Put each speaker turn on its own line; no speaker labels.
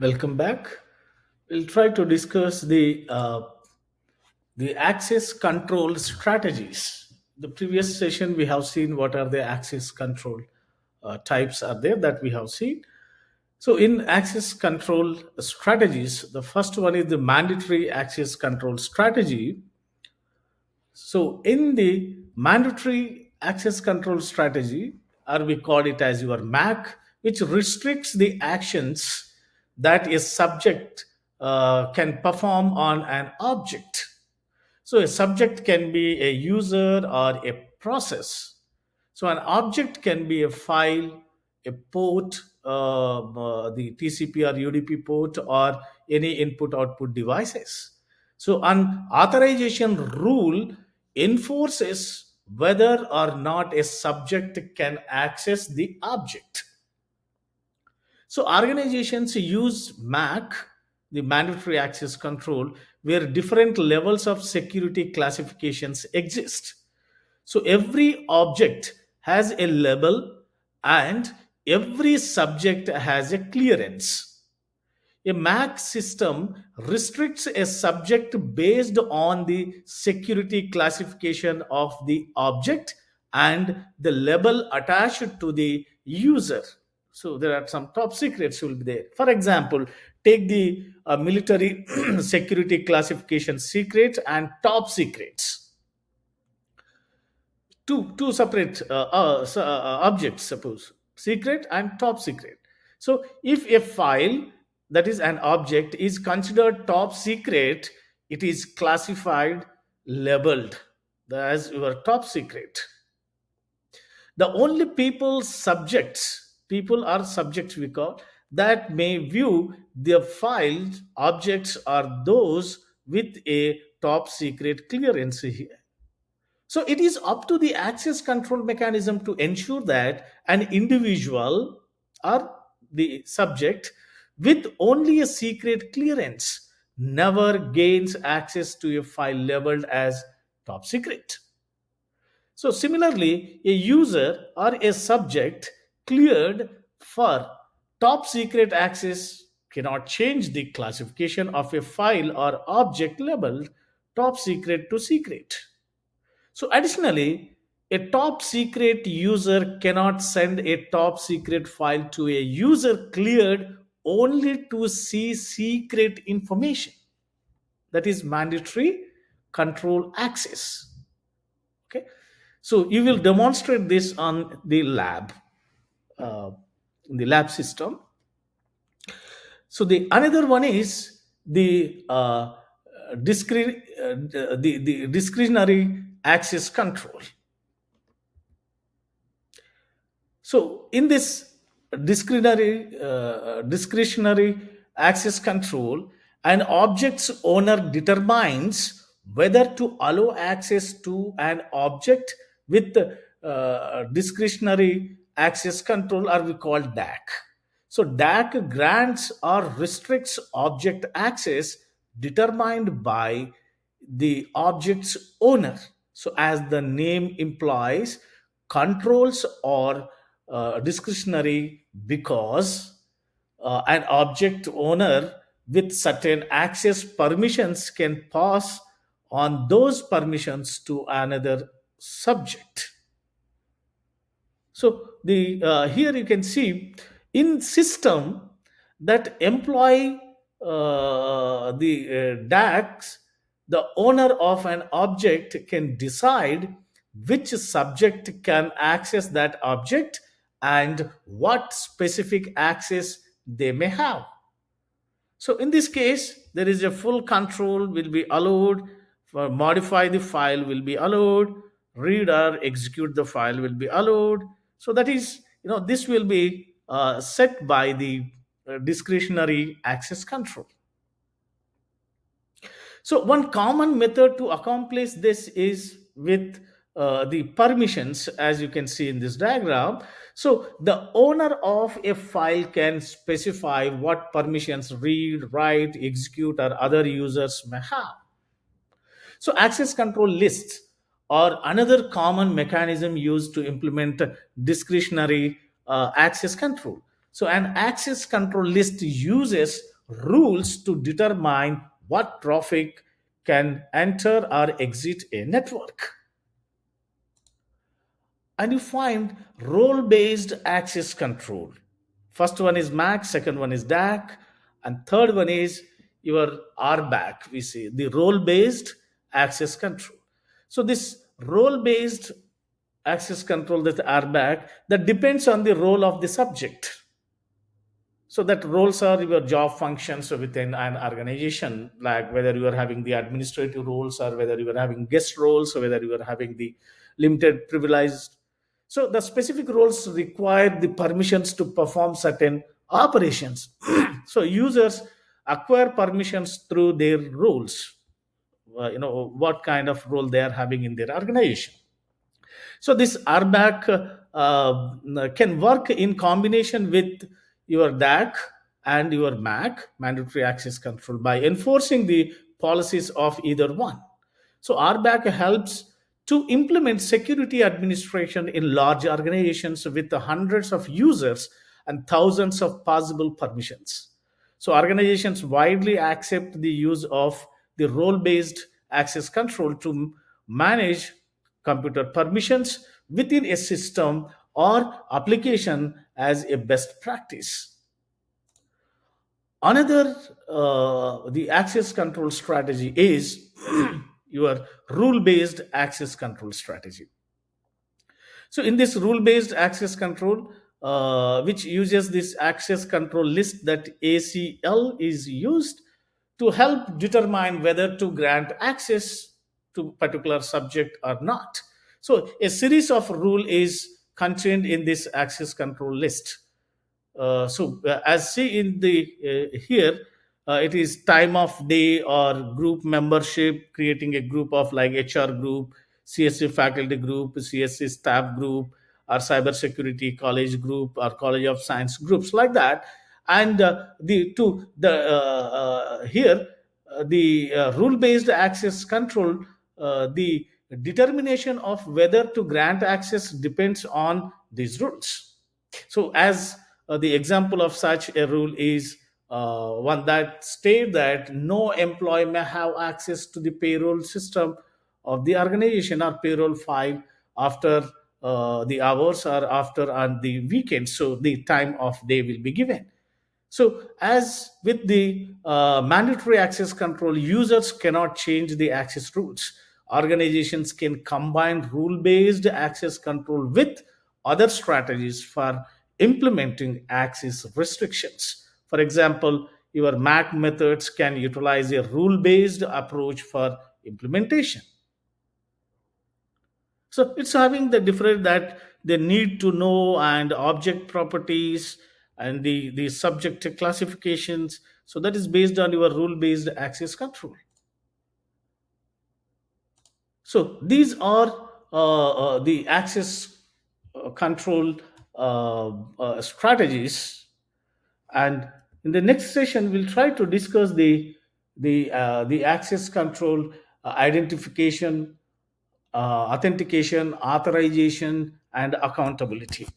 Welcome back. We'll try to discuss the access control strategies. The previous session we have seen what are the access control types are there that we have seen. So in access control strategies, the first one is the mandatory access control strategy. So in the mandatory access control strategy, or we call it as your MAC, which restricts the actions that a subject can perform on an object. So a subject can be a user or a process. So an object can be a file, a port, the TCP or UDP port, or any input output devices. So an authorization rule enforces whether or not a subject can access the object. So organizations use MAC, the mandatory access control, where different levels of security classifications exist. So every object has a label and every subject has a clearance. A MAC system restricts a subject based on the security classification of the object and the label attached to the user. So there are some top secrets will be there. For example, take the military security classification secret and top secrets, two separate objects, suppose secret and top secret. So if a file, that is an object, is considered top secret, it is classified, labeled as your top secret. The only people are subjects we call, that may view the files objects are those with a top secret clearance here. So it is up to the access control mechanism to ensure that an individual or the subject with only a secret clearance never gains access to a file labeled as top secret. So similarly, a user or a subject cleared for top secret access cannot change the classification of a file or object labeled top secret to secret. So, additionally, a top secret user cannot send a top secret file to a user cleared only to see secret information. That is mandatory control access. Okay. So, you will demonstrate this on the lab, uh, in the lab system. So, the another one is the the discretionary access control. So, in this discretionary access control, an object's owner determines whether to allow access to an object with discretionary access control, or we call DAC. So, DAC grants or restricts object access determined by the object's owner. So, as the name implies, controls or discretionary because an object owner with certain access permissions can pass on those permissions to another subject. So the here you can see in system that employ the DAX, the owner of an object can decide which subject can access that object and what specific access they may have. So in this case, there is a full control will be allowed, for modify the file will be allowed, read or execute the file will be allowed. So that is, this will be set by the discretionary access control. So one common method to accomplish this is with the permissions, as you can see in this diagram. So the owner of a file can specify what permissions read, write, execute, or other users may have. So access control lists are another common mechanism used to implement discretionary access control. So an access control list uses rules to determine what traffic can enter or exit a network. And you find role based access control. First one is MAC, second one is DAC, and third one is your RBAC. We see the role based access control. So this role based access control, that RBAC, that depends on the role of the subject. So that roles are your job functions within an organization, like whether you are having the administrative roles or whether you are having guest roles or whether you are having the limited privileged. So the specific roles require the permissions to perform certain operations. So users acquire permissions through their roles, what kind of role they are having in their organization. So this RBAC can work in combination with your DAC and your MAC, mandatory access control, by enforcing the policies of either one. So RBAC helps to implement security administration in large organizations with the hundreds of users and thousands of possible permissions. So organizations widely accept the use of the role-based access control to manage computer permissions within a system or application as a best practice. Another the access control strategy is your rule based access control strategy. So in this rule based access control, which uses this access control list, that ACL is used to help determine whether to grant access to particular subject or not. So a series of rule is contained in this access control list. As see in the here, it is time of day or group membership, creating a group of like HR group, CSC faculty group, CSC staff group, or cybersecurity college group or college of science groups like that. And the to the here the rule based access control, the determination of whether to grant access depends on these rules. So, as the example of such a rule is one that state that no employee may have access to the payroll system of the organization or payroll file after the hours or after on the weekend. So, the time of day will be given. So, as with the mandatory access control, users cannot change the access rules. Organizations can combine rule based access control with other strategies for implementing access restrictions. For example, your MAC methods can utilize a rule based approach for implementation. So it's having the different that they need to know and object properties and the subject classifications. So that is based on your rule based access control. So these are the access control strategies. And in the next session, we'll try to discuss the access control identification, authentication, authorization, and accountability.